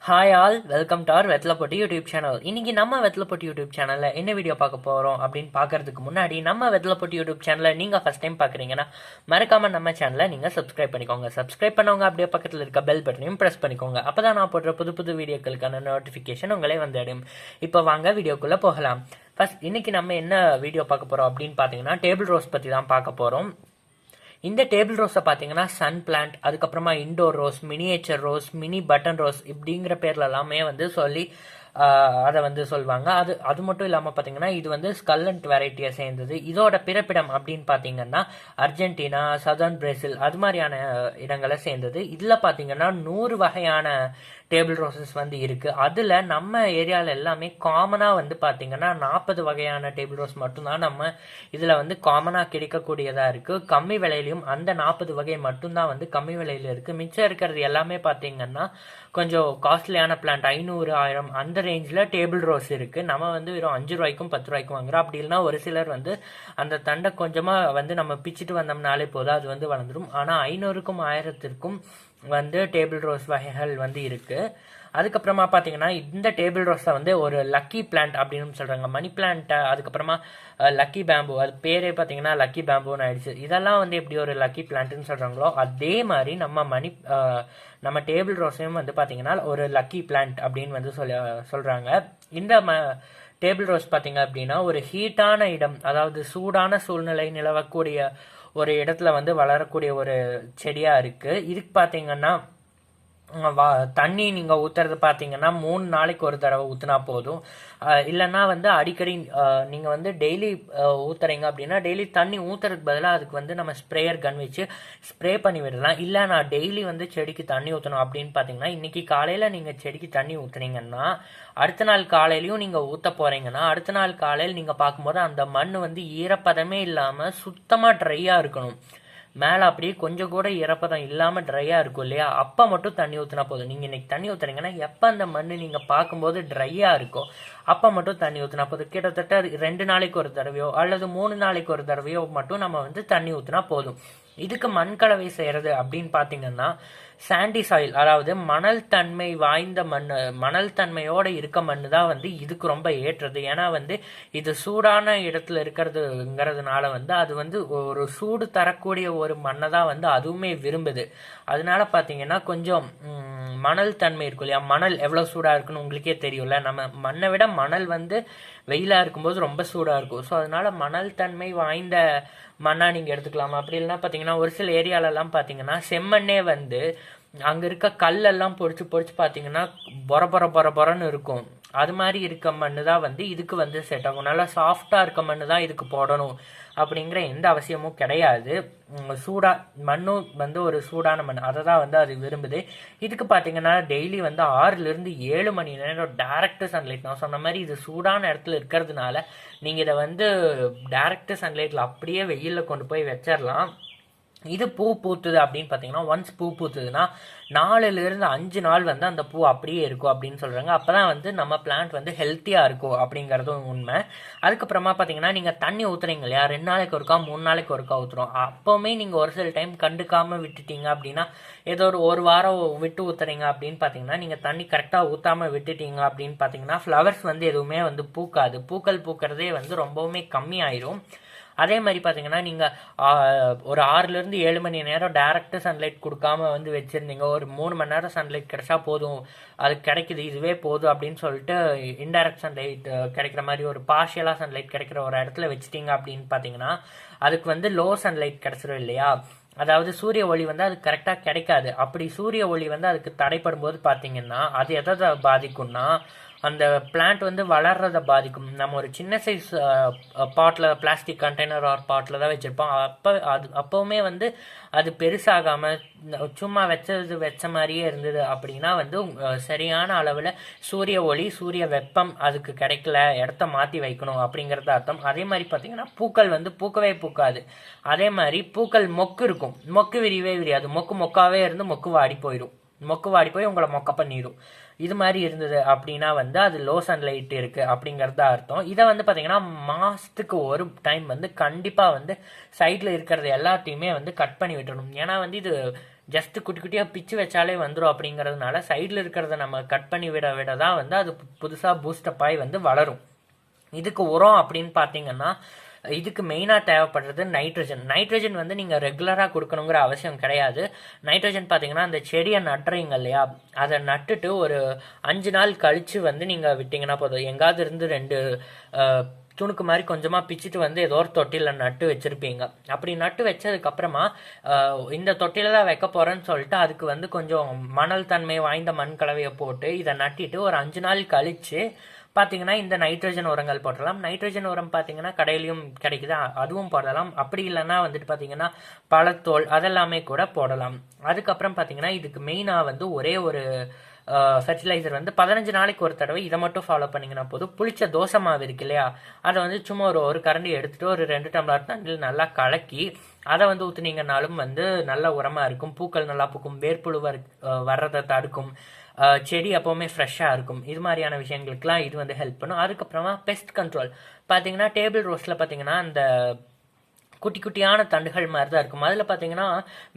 Hi all, welcome to our Vethalaipotti YouTube channel. இன்னைக்கு நம்ம வெத்தலைப்பொட்டி YouTube சேனலில் என்ன வீடியோ பார்க்க போகிறோம் அப்படின்னு பார்க்கறதுக்கு முன்னாடி நம்ம வெத்தலைப்பொட்டி யூடியூப் சேனலை நீங்கள் ஃபஸ்ட் டைம் பார்க்குறீங்கன்னா மறக்காம நம்ம சேனலை நீங்கள் சப்ஸ்கிரைப் பண்ணிக்கோங்க. சப்ஸ்கிரைப் பண்ணவங்க அப்படியே பக்கத்தில் இருக்க பெல் பட்டனையும் ப்ரெஸ் பண்ணிக்கோங்க. அப்போ தான் நான் போடுற புது புது வீடியோக்களுக்கான நோட்டிஃபிகேஷன் உங்களே வந்து அடையும். இப்போ வாங்க வீடியோக்குள்ளே போகலாம். ஃபர்ஸ்ட் இன்னைக்கு நம்ம என்ன வீடியோ பார்க்க போகிறோம் அப்படின்னு பார்த்தீங்கன்னா டேபிள் ரோஸ் பற்றி தான் பார்க்க போகிறோம். இந்த டேபிள் ரோஸை பார்த்தீங்கன்னா சன் பிளான்ட், அதுக்கப்புறமா indoor rose, miniature rose, mini button rose இப்படிங்கிற பேர்ல எல்லாமே வந்து சொல்லி அதை வந்து சொல்லுவாங்க. அது மட்டும் இல்லாமல் பார்த்தீங்கன்னா இது வந்து ஸ்கல்லண்ட் வெரைட்டியை சேர்ந்தது. இதோட பிறப்பிடம் அப்படின்னு பார்த்தீங்கன்னா அர்ஜென்டினா, சதர்ன் பிரேசில் அது மாதிரியான இடங்களை சேர்ந்தது. இதில் பார்த்தீங்கன்னா 100 வகையான டேபிள் ரோசஸ் வந்து இருக்கு. அதில் நம்ம ஏரியாவில் எல்லாமே காமனாக வந்து பார்த்தீங்கன்னா 40 வகையான டேபிள் ரோஸ் மட்டும்தான் நம்ம இதில் வந்து காமனாக கிடைக்கக்கூடியதாக இருக்குது. கம்மி விலையிலையும் அந்த 40 வகை மட்டும்தான் வந்து கம்மி விலையில் இருக்குது. மிச்சம் இருக்கிறது எல்லாமே பார்த்தீங்கன்னா கொஞ்சம் காஸ்ட்லியான பிளான்ட் 500, 1000 அந்த ரேஞ்சில் டேபிள் ரோஸ் இருக்குது. நம்ம வந்து வெறும் 5 ரூபாய்க்கும் 10 ரூபாய்க்கும் வாங்குறோம். அப்படி இல்லைன்னா ஒரு சிலர் வந்து அந்த தண்டை கொஞ்சமாக வந்து நம்ம பிச்சுட்டு வந்தோம்னாலே போதும், அது வந்து வளர்ந்துடும். ஆனால் 500க்கும் 1000த்திற்கும் வந்து டேபிள் ரோஸ் வகைகள் வந்து இருக்கு. அதுக்கப்புறமா பார்த்தீங்கன்னா இந்த டேபிள் ரோஸை வந்து ஒரு லக்கி பிளான்ட் அப்படின்னு சொல்றாங்க. மணி பிளான்ட், அதுக்கப்புறமா லக்கி பேம்பு, அது பேரே பார்த்தீங்கன்னா லக்கி பேம்புன்னு ஆயிடுச்சு. இதெல்லாம் வந்து எப்படி ஒரு லக்கி பிளான்ட்னு சொல்றாங்களோ அதே மாதிரி நம்ம டேபிள் ரோஸையும் வந்து பார்த்தீங்கன்னா ஒரு லக்கி பிளான்ட் அப்படின்னு வந்து சொல்றாங்க. இந்த டேபிள் ரோஸ் பார்த்தீங்க அப்படின்னா ஒரு ஹீட்டான இடம், அதாவது சூடான சூழ்நிலை நிலவக்கூடிய ஒரு இடத்துல வந்து வளரக்கூடிய ஒரு செடியா இருக்கு. இதுக்கு பார்த்தீங்கன்னா தண்ணி நீங்க ஊத்துறது பார்த்தீங்கன்னா 3 நாளைக்கு ஒரு தடவை ஊத்துனா போதும். இல்லைன்னா வந்து அடிக்கடி நீங்க வந்து டெய்லி ஊத்துறீங்க அப்படின்னா டெய்லி தண்ணி ஊத்துறதுக்கு பதிலாக அதுக்கு வந்து நம்ம ஸ்ப்ரேயர் கன் வச்சு ஸ்ப்ரே பண்ணி விடலாம். இல்லை நான் டெய்லி வந்து செடிக்கு தண்ணி ஊற்றணும் அப்படின்னு பார்த்தீங்கன்னா இன்னைக்கு காலையில் நீங்கள் செடிக்கு தண்ணி ஊற்றுனீங்கன்னா அடுத்த நாள் காலையிலையும் நீங்கள் ஊற்ற போறீங்கன்னா அடுத்த நாள் காலையில் நீங்கள் பார்க்கும்போது அந்த மண் வந்து ஈரப்பதமே இல்லாமல் சுத்தமாக ட்ரையாக இருக்கணும். மேலே அப்படியே கொஞ்சம் கூட ஈரப்பதம் இல்லாமல் ட்ரையாக இருக்கும் இல்லையா, அப்போ மட்டும் தண்ணி ஊற்றினா போதும். நீங்கள் இன்னைக்கு தண்ணி ஊற்றுறீங்கன்னா எப்போ அந்த மண் நீங்கள் பார்க்கும்போது ட்ரையாக இருக்கும் அப்போ மட்டும் தண்ணி ஊற்றினா போதும். கிட்டத்தட்ட 2 நாளைக்கு ஒரு தடவையோ அல்லது 3 நாளைக்கு ஒரு தடவையோ மட்டும் நம்ம வந்து தண்ணி ஊற்றினா போதும். இதுக்கு மண் கலவை செய்கிறது அப்படின்னு பார்த்தீங்கன்னா சாண்டி சாயில், அதாவது மணல் தன்மை வாய்ந்த மண், மணல் தன்மையோட இருக்க மண் தான் வந்து இதுக்கு ரொம்ப ஏற்றது. ஏன்னா வந்து இது சூடான இடத்துல இருக்கிறதுங்கிறதுனால வந்து அது வந்து ஒரு சூடு தரக்கூடிய ஒரு மண்ணை தான் வந்து அதுவுமே விரும்புது. அதனால பார்த்தீங்கன்னா கொஞ்சம் மணல் தன்மை இருக்கும் இல்லையா, மணல் எவ்வளோ சூடாக இருக்குன்னு உங்களுக்கே தெரியும்ல. நம்ம மண்ணை விட மணல் வந்து வெயிலாக இருக்கும்போது ரொம்ப சூடாக இருக்கும். ஸோ அதனால மணல் தன்மை வாய்ந்த மண்ணாக நீங்கள் எடுத்துக்கலாம். அப்படி இல்லைன்னா பார்த்தீங்கன்னா ஒரு சில ஏரியாலெல்லாம் பார்த்தீங்கன்னா செம்மண்ணே வந்து அங்கே இருக்க கல்லெல்லாம் பொறிச்சு பொறிச்சு பார்த்தீங்கன்னா பொறன்னு இருக்கும். அது மாதிரி இருக்க மண்ணு தான் வந்து இதுக்கு வந்து செட் ஆகும். நல்லா சாஃப்டாக இருக்க மண்ணு தான் இதுக்கு போடணும் அப்படிங்கிற எந்த அவசியமும் கிடையாது. மண்ணும் வந்து ஒரு சூடான மண், அதை தான் வந்து அது விரும்புது. இதுக்கு பார்த்தீங்கன்னா டெய்லி வந்து 6லிருந்து 7 மணி நேரம் டைரக்ட் சன்லைட். நான் சொன்ன மாதிரி இது சூடான இடத்துல இருக்கிறதுனால நீங்கள் இதை வந்து டைரக்ட் சன்லைட்டில் அப்படியே வெயிலில் கொண்டு போய் வச்சிடலாம். இது பூ பூத்துது அப்படின்னு பார்த்தீங்கன்னா ஒன்ஸ் பூ பூத்துதுன்னா 4லிருந்து 5 நாள் வந்து அந்த பூ அப்படியே இருக்கும் அப்படின்னு சொல்கிறாங்க. அப்போ தான் வந்து நம்ம பிளான்ட் வந்து ஹெல்த்தியாக இருக்கும் அப்படிங்கிறதும் உண்மை. அதுக்கப்புறமா பார்த்தீங்கன்னா நீங்கள் தண்ணி ஊற்றுறீங்க இல்லையா, 2 நாளைக்கு ஒருக்கா 3 நாளைக்கு ஒருக்கா ஊற்றுறோம். அப்போவுமே நீங்கள் ஒரு சில டைம் கண்டுக்காமல் விட்டுட்டீங்க அப்படின்னா ஏதோ ஒரு வாரம் விட்டு ஊற்றுறீங்க அப்படின்னு பார்த்தீங்கன்னா நீங்கள் தண்ணி கரெக்டாக ஊற்றாமல் விட்டுட்டீங்க அப்படின்னு பார்த்தீங்கன்னா ஃப்ளவர்ஸ் வந்து எதுவுமே வந்து பூக்காது. பூக்கள் பூக்கிறதே வந்து ரொம்பவுமே கம்மியாயிரும். அதே மாதிரி பார்த்தீங்கன்னா நீங்கள் ஒரு 6லிருந்து 7 மணி நேரம் டைரக்ட் சன்லைட் கொடுக்காம வந்து வச்சுருந்தீங்க, ஒரு 3 மணி நேரம் சன்லைட் கிடைச்சா போதும், அது கிடைக்குது இதுவே போதும் அப்படின்னு சொல்லிட்டு இன்டைரக்ட் சன்லைட் கிடைக்கிற மாதிரி ஒரு பார்ஷியலாக சன்லைட் கிடைக்கிற ஒரு இடத்துல வச்சுட்டீங்க அப்படின்னு பார்த்தீங்கன்னா அதுக்கு வந்து லோ சன்லைட் கிடைச்சிடும் இல்லையா, அதாவது சூரிய ஒளி வந்து அது கரெக்டாக கிடைக்காது. அப்படி சூரிய ஒளி வந்து அதுக்கு தடைப்படும் போது பார்த்தீங்கன்னா அது எதை பாதிக்கும்னா அந்த பிளான்ட் வந்து வளர்றதை பாதிக்கும். நம்ம ஒரு சின்ன சைஸ் பாட்டில், பிளாஸ்டிக் கண்டெய்னர் ஆர் பாட்டில் தான் வச்சுருப்போம். அப்போவுமே வந்து அது பெருசாகாமல் சும்மா வச்ச மாதிரியே இருந்தது அப்படின்னா வந்து சரியான அளவில் சூரிய ஒளி, சூரிய வெப்பம் அதுக்கு கிடைக்கல, இடத்த மாற்றி வைக்கணும் அப்படிங்கிறது அர்த்தம். அதே மாதிரி பார்த்தீங்கன்னா பூக்கள் வந்து பூக்கவே பூக்காது. அதே மாதிரி பூக்கள் மொக்கு இருக்கும், மொக்கு விரியவே விரியாது, மொக்காவே இருந்து மொக்கு வாடி போய் உங்களை மொக்க பண்ணிடும். இது மாதிரி இருந்தது அப்படின்னா வந்து அது லோ சன்லைட் இருக்கு அப்படிங்கிறது அர்த்தம். இதை வந்து பார்த்தீங்கன்னா மாசத்துக்கு ஒரு டைம் வந்து கண்டிப்பாக வந்து சைடில் இருக்கிறது எல்லாத்தையுமே வந்து கட் பண்ணி விட்டுணும். ஏன்னா வந்து இது ஜஸ்ட் குட்டி குட்டியாக பிச்சு வச்சாலே வந்துடும். அப்படிங்கிறதுனால சைடில் இருக்கிறத நம்ம கட் பண்ணி விட விட தான் வந்து அது புதுசாக பூஸ்டப் ஆகி வந்து வளரும். இதுக்கு உரம் அப்படின்னு பார்த்தீங்கன்னா இதுக்கு மெயினாக தேவைப்படுறது நைட்ரஜன். நைட்ரஜன் வந்து நீங்கள் ரெகுலராக கொடுக்கணுங்கிற அவசியம் கிடையாது. நைட்ரஜன் பார்த்தீங்கன்னா அந்த செடியை நட்டுறீங்க இல்லையா, அதை நட்டுட்டு ஒரு 5 நாள் கழித்து வந்து நீங்கள் விட்டிங்கன்னா போதும். எங்காவது இருந்து 2 துணுக்கு மாதிரி கொஞ்சமாக பிச்சுட்டு வந்து ஏதோ ஒரு தொட்டியில் நட்டு வச்சுருப்பீங்க. அப்படி நட்டு வச்சதுக்கப்புறமா இந்த தொட்டியில் தான் வைக்க போகிறேன்னு சொல்லிட்டு அதுக்கு வந்து கொஞ்சம் மணல் தன்மை வாய்ந்த மண் கலவையை போட்டு இதை நட்டிட்டு ஒரு 5 நாள் கழித்து பார்த்தீங்கன்னா இந்த நைட்ரஜன் உரங்கள் போடலாம். நைட்ரஜன் உரம் பார்த்தீங்கன்னா கடையிலையும் கிடைக்குது, அதுவும் போடலாம். அப்படி இல்லைன்னா வந்துட்டு பார்த்தீங்கன்னா பழத்தோல் அதெல்லாமே கூட போடலாம். அதுக்கப்புறம் பார்த்தீங்கன்னா இதுக்கு மெயினாக வந்து ஒரே ஒரு ஃபெர்டிலைசர் வந்து 15 நாளைக்கு ஒரு தடவை இதை மட்டும் ஃபாலோ பண்ணிங்கன்னா போதும். புளிச்ச தோசை மாவு இருக்கு இல்லையா, அதை வந்து சும்மா ஒரு கரண்டி எடுத்துகிட்டு ஒரு 2 டம்ளர் தண்ணியில் நல்லா கலக்கி அதை வந்து ஊற்றுனீங்கன்னாலும் வந்து நல்ல உரமாக இருக்கும். பூக்கள் நல்லா பூக்கும், வேர்ப்புழு வர்றதை தடுக்கும், செடி எப்போவுமே ஃப்ரெஷ்ஷாக இருக்கும். இது மாதிரியான விஷயங்களுக்குலாம் இது வந்து ஹெல்ப் பண்ணும். அதுக்கப்புறமா பெஸ்ட் கண்ட்ரோல் பார்த்தீங்கன்னா டேபிள் ரோஸில் பார்த்தீங்கன்னா அந்த குட்டி குட்டியான தண்டுகள் மாதிரி தான் இருக்கும். அதில் பார்த்தீங்கன்னா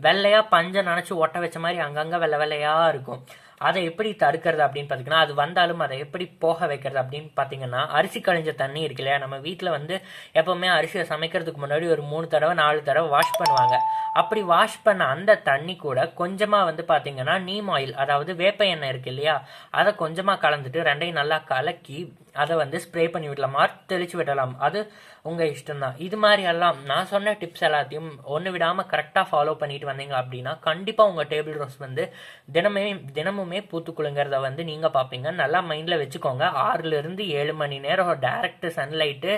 வெள்ளையாக பஞ்சை நினச்சி ஒட்ட வச்ச மாதிரி அங்கங்கே வெள்ளை வெள்ளையாக இருக்கும். அதை எப்படி தடுக்கிறது அப்படின்னு பார்த்தீங்கன்னா அது வந்தாலும் அதை எப்படி போக வைக்கிறது அப்படின்னு பார்த்தீங்கன்னா அரிசி கழிஞ்ச தண்ணி இருக்கு இல்லையா, நம்ம வீட்டில் வந்து எப்போவுமே அரிசியை சமைக்கிறதுக்கு முன்னாடி ஒரு 3 தடவை 4 தடவை வாஷ் பண்ணுவாங்க. அப்படி வாஷ் பண்ண அந்த தண்ணி கூட கொஞ்சமாக வந்து பார்த்தீங்கன்னா நீம் ஆயில், அதாவது வேப்ப எண்ணெய் இருக்கு இல்லையா, அதை கொஞ்சமாக கலந்துட்டு ரெண்டையும் நல்லா கலக்கி அதை வந்து ஸ்ப்ரே பண்ணி விடலாம், தெளிச்சு விடலாம். அது உங்கள் இஷ்டம்தான். இது மாதிரி எல்லாம் நான் சொன்ன டிப்ஸ் எல்லாத்தையும் ஒன்று விடாமல் கரெக்டாக ஃபாலோ பண்ணிட்டு வந்தீங்க அப்படின்னா கண்டிப்பாக உங்கள் டேபிள் ரோஸ் வந்து தினமுமே பூத்துக்குழுங்கிறத வந்து நீங்கள் பார்ப்பீங்க. நல்லா மைண்டில் வச்சுக்கோங்க. 6லிருந்து 7 மணி நேரம் டைரக்ட் சன்லைட்டு,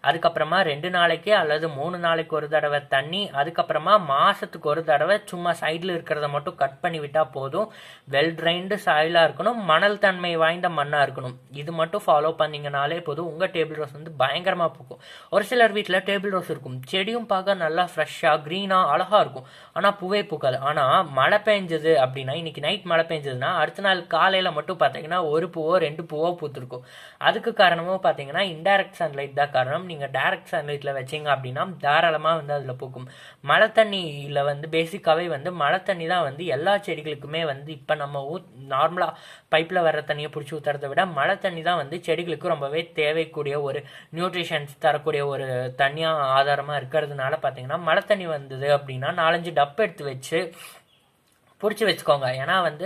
அதுக்கப்புறமா 2 நாளைக்கு அல்லது 3 நாளைக்கு ஒரு தடவை தண்ணி, அதுக்கப்புறமா மாதத்துக்கு ஒரு தடவை சும்மா சைடில் இருக்கிறத மட்டும் கட் பண்ணி விட்டால் போதும். வெல் ட்ரைன்டு சாயிலாக இருக்கணும், மணல் தன்மை வாய்ந்த மண்ணாக இருக்கணும். இது மட்டும் ஃபாலோ பண்ணிங்கனாலே போதும், உங்கள் டேபிள் ரோஸ் வந்து பயங்கரமாக பூக்கும். ஒரு சிலர் வீட்டில் டேபிள் ரோஸ் இருக்கும், செடியும் பார்க்க நல்லா ஃப்ரெஷ்ஷாக க்ரீனாக அழகாக இருக்கும், ஆனால் பூவே பூக்காது. ஆனால் மழை பெஞ்சது அப்படின்னா, இன்னைக்கு நைட் மழை பெஞ்சதுன்னா அடுத்த நாள் காலையில் மட்டும் பார்த்தீங்கன்னா 1 பூவோ 2 பூவோ பூத்துருக்கும். அதுக்கு காரணமும் பார்த்தீங்கன்னா இன்டைரக்ட் சன்லைட் தான் காரணம். நீங்கள் டைரக்ட் சன்லைட்டில் வச்சிங்க அப்படின்னா தாராளமாக வந்து அதில் பூக்கும். மழை தண்ணியில் வந்து பேசிக்காகவே வந்து மழை தண்ணி தான் வந்து எல்லா செடிகளுக்குமே வந்து இப்போ நம்ம நார்மலாக பைப்பில் வர்ற தண்ணியை பிடிச்சி ஊற்றுறதை விட மழை தண்ணி தான் வந்து செடிகளுக்கு ரொம்பவே தேவைக்கூடிய ஒரு நியூட்ரிஷன்ஸ் தரக்கூடிய ஒரு தண்ணியாக ஆதாரமாக இருக்கிறதுனால பார்த்தீங்கன்னா மழை தண்ணி வந்தது அப்படின்னா 4-5 டப் எடுத்து வச்சு பிடிச்சி வச்சுக்கோங்க. ஏன்னா வந்து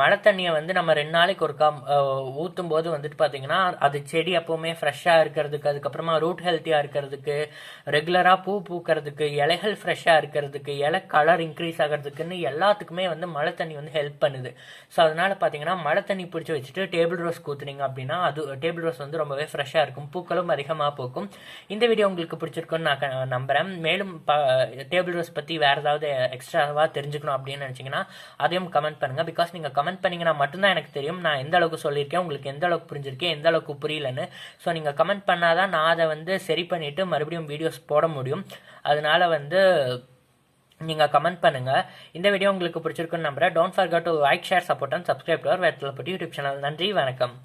மழை தண்ணியை வந்து நம்ம 2 நாளைக்கு ஒருக்கா ஊற்றும் போது வந்துட்டு பார்த்தீங்கன்னா அது செடி எப்போவுமே ஃப்ரெஷ்ஷாக இருக்கிறதுக்கு, அதுக்கப்புறமா ரூட் ஹெல்த்தியாக இருக்கிறதுக்கு, ரெகுலராக பூ பூக்கிறதுக்கு, இலைகள் ஃப்ரெஷ்ஷாக இருக்கிறதுக்கு, இலை கலர் இன்க்ரீஸ் ஆகிறதுக்குன்னு எல்லாத்துக்குமே வந்து மழை தண்ணி வந்து ஹெல்ப் பண்ணுது. ஸோ அதனால் பார்த்தீங்கன்னா மழை தண்ணி பிடிச்சி வச்சுட்டு டேபிள் ரோஸ் ஊற்றுனீங்க அப்படின்னா அது டேபிள் ரோஸ் வந்து ரொம்பவே ஃப்ரெஷ்ஷாக இருக்கும், பூக்களும் அதிகமாக பூக்கும். இந்த வீடியோ உங்களுக்கு பிடிச்சிருக்குன்னு நான் நம்புகிறேன். மேலும் டேபிள் ரோஸ் பற்றி வேறு ஏதாவது எக்ஸ்ட்ராவாக தெரிஞ்சுக்கணும் அப்படின்னு நினச்சிங்கன்னா அதையும் கமெண்ட் பண்ணுங்க. பிகாஸ் நீங்க கமெண்ட் பண்ணீங்கன்னா மட்டும்தான் எனக்கு தெரியும் நான் எந்த அளவுக்கு சொல்லியிருக்கேன், உங்களுக்கு எந்த அளவுக்கு புரிஞ்சிருக்கேன், எந்த அளவுக்கு புரியலன்னு. ஸோ நீங்க கமெண்ட் பண்ணாதான் நான் அதை வந்து சரி பண்ணிட்டு மறுபடியும் வீடியோஸ் போட முடியும். அதனால வந்து நீங்க கமெண்ட் பண்ணுங்க. இந்த வீடியோ உங்களுக்கு பிடிச்சிருக்குன்னு நம்புறேன். Don't forget to like, share, support and subscribe to our Vethalapatti YouTube channel. நன்றி, வணக்கம்.